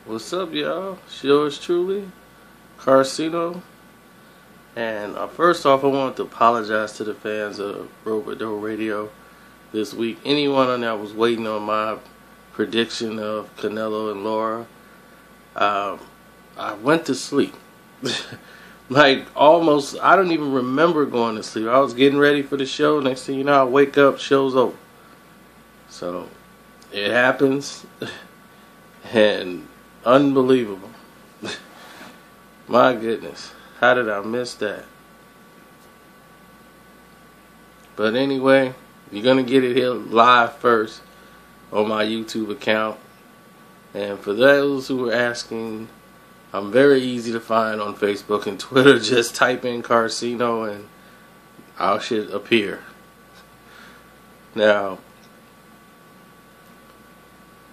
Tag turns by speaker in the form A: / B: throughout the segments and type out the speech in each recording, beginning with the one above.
A: What's up, y'all? Yours truly, Carcino. And first off, I wanted to apologize to the fans of Robodo Radio this week. Anyone that was waiting on my prediction of Canelo and Lara, I went to sleep. Like, almost, I don't even remember going to sleep. I was getting ready for the show. Next thing you know, I wake up, show's over. So, it happens. And unbelievable. My goodness. How did I miss that? But anyway, you're going to get it here live first on my YouTube account. And for those who are asking, I'm very easy to find on Facebook and Twitter. Just type in Carcino and I should appear. Now,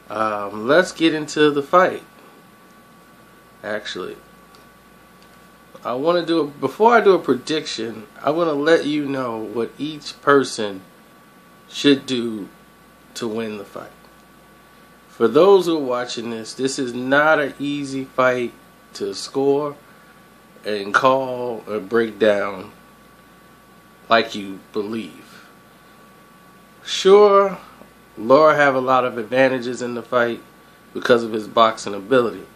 A: let's get into the fight. Actually, I want to do before I do a prediction, I want to let you know what each person should do to win the fight. For those who are watching this is not an easy fight to score and call or break down like you believe. Sure, Lara have a lot of advantages in the fight because of his boxing ability.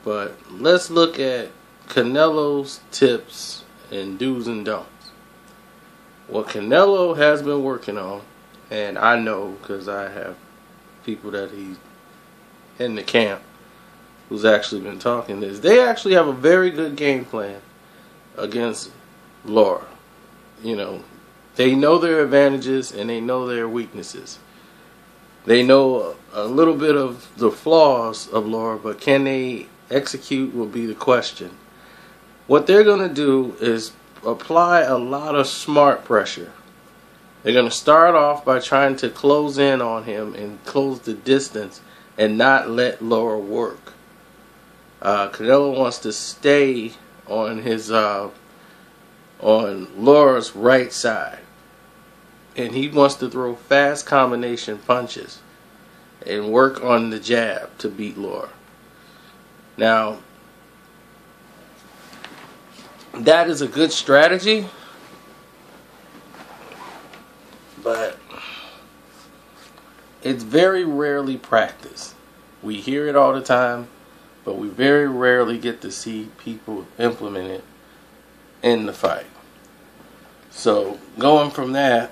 A: But let's look at Canelo's tips and do's and don'ts. What Canelo has been working on, and I know because I have people that he's in the camp who's actually been talking this, they actually have a very good game plan against Lara. You know, they know their advantages and they know their weaknesses. They know a little bit of the flaws of Lara, but can they execute will be the question. What they're going to do is apply a lot of smart pressure. They're going to start off by trying to close in on him and close the distance and not let Lara work. Canelo wants to stay on his on Lara's right side, and he wants to throw fast combination punches and work on the jab to beat Lara. Now, that is a good strategy, but it's very rarely practiced. We hear it all the time, but we very rarely get to see people implement it in the fight. So, going from that,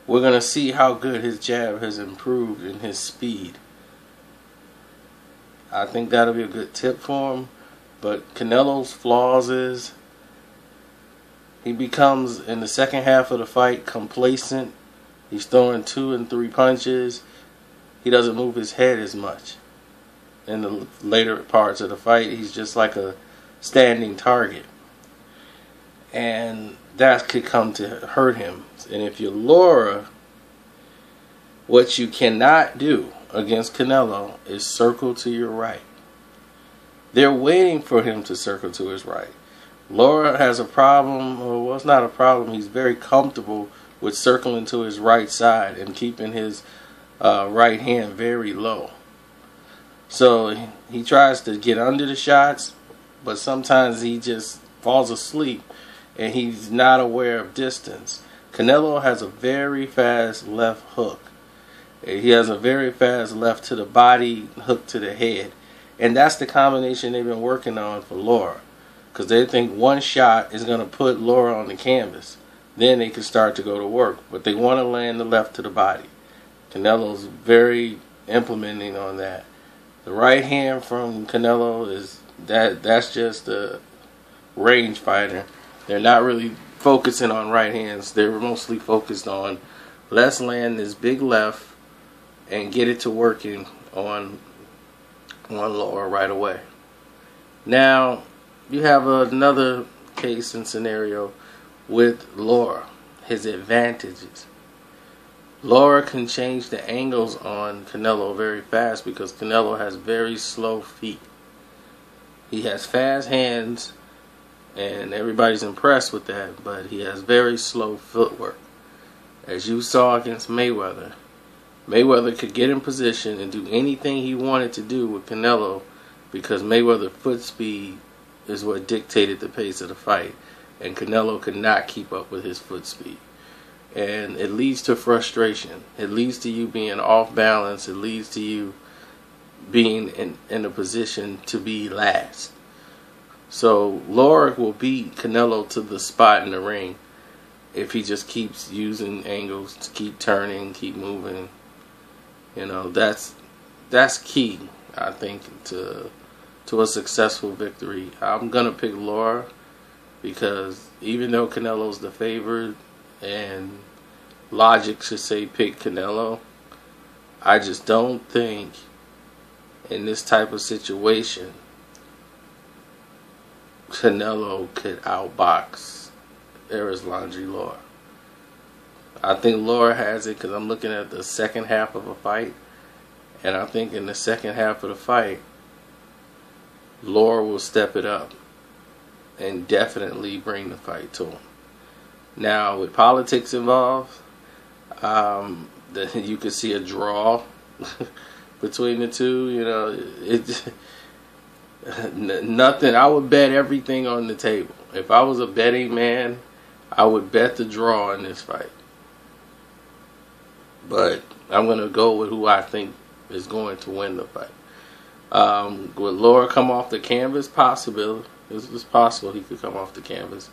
A: we're going to see how good his jab has improved in his speed. I think that'll be a good tip for him. But Canelo's flaws is he becomes, in the second half of the fight, complacent. He's throwing 2 and 3 punches. He doesn't move his head as much. In the later parts of the fight, he's just like a standing target. And that could come to hurt him. And if you're Lara, what you cannot do against Canelo is circle to your right. They're waiting for him to circle to his right. Lara has a problem, or well, it's not a problem. He's very comfortable with circling to his right side and keeping his right hand very low. So he tries to get under the shots, but sometimes he just falls asleep and he's not aware of distance. Canelo has a very fast left hook. He has a very fast left to the body, hook to the head. And that's the combination they've been working on for Lara. Because they think one shot is going to put Lara on the canvas. Then they can start to go to work. But they want to land the left to the body. Canelo's very implementing on that. The right hand from Canelo is that's just a range fighter. They're not really focusing on right hands. They're mostly focused on let's land this big left and get it to working on Lara right away. Now, you have another case and scenario with Lara. His advantages. Lara can change the angles on Canelo very fast because Canelo has very slow feet. He has fast hands, and everybody's impressed with that, but he has very slow footwork. As you saw against Mayweather, Mayweather could get in position and do anything he wanted to do with Canelo because Mayweather's foot speed is what dictated the pace of the fight, and Canelo could not keep up with his foot speed. And it leads to frustration. It leads to you being off balance. It leads to you being in a position to be last. So Lara will beat Canelo to the spot in the ring if he just keeps using angles to keep turning, keep moving. You know, that's key, I think, to a successful victory. I'm gonna pick Lara because even though Canelo's the favorite and logic should say pick Canelo, I just don't think in this type of situation Canelo could outbox Erislandy Lara. I think Lara has it because I'm looking at the second half of a fight, and I think in the second half of the fight Lara will step it up and definitely bring the fight to him. Now, with politics involved, you could see a draw between the two. You know, nothing. I would bet everything on the table. If I was a betting man, I would bet the draw in this fight. But I'm going to go with who I think is going to win the fight. Would Lara come off the canvas? Possible. It's possible he could come off the canvas,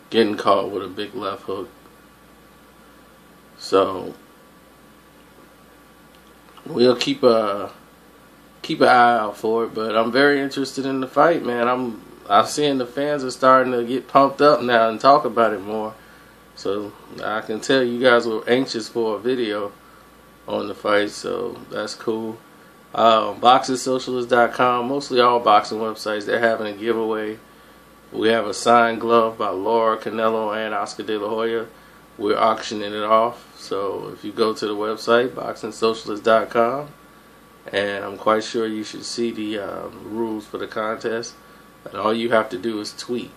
A: getting caught with a big left hook. So we'll keep an eye out for it. But I'm very interested in the fight, man. I'm seeing the fans are starting to get pumped up now and talk about it more. So I can tell you guys were anxious for a video on the fight, so that's cool. BoxingSocialist.com, mostly all boxing websites, they're having a giveaway. We have a signed glove by Lara, Canelo, and Oscar De La Hoya. We're auctioning it off. So if you go to the website, BoxingSocialist.com, and I'm quite sure you should see the rules for the contest. And all you have to do is tweet.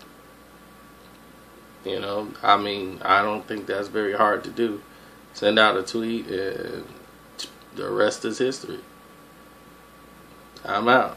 A: You know, I mean, I don't think that's very hard to do. Send out a tweet and the rest is history. I'm out.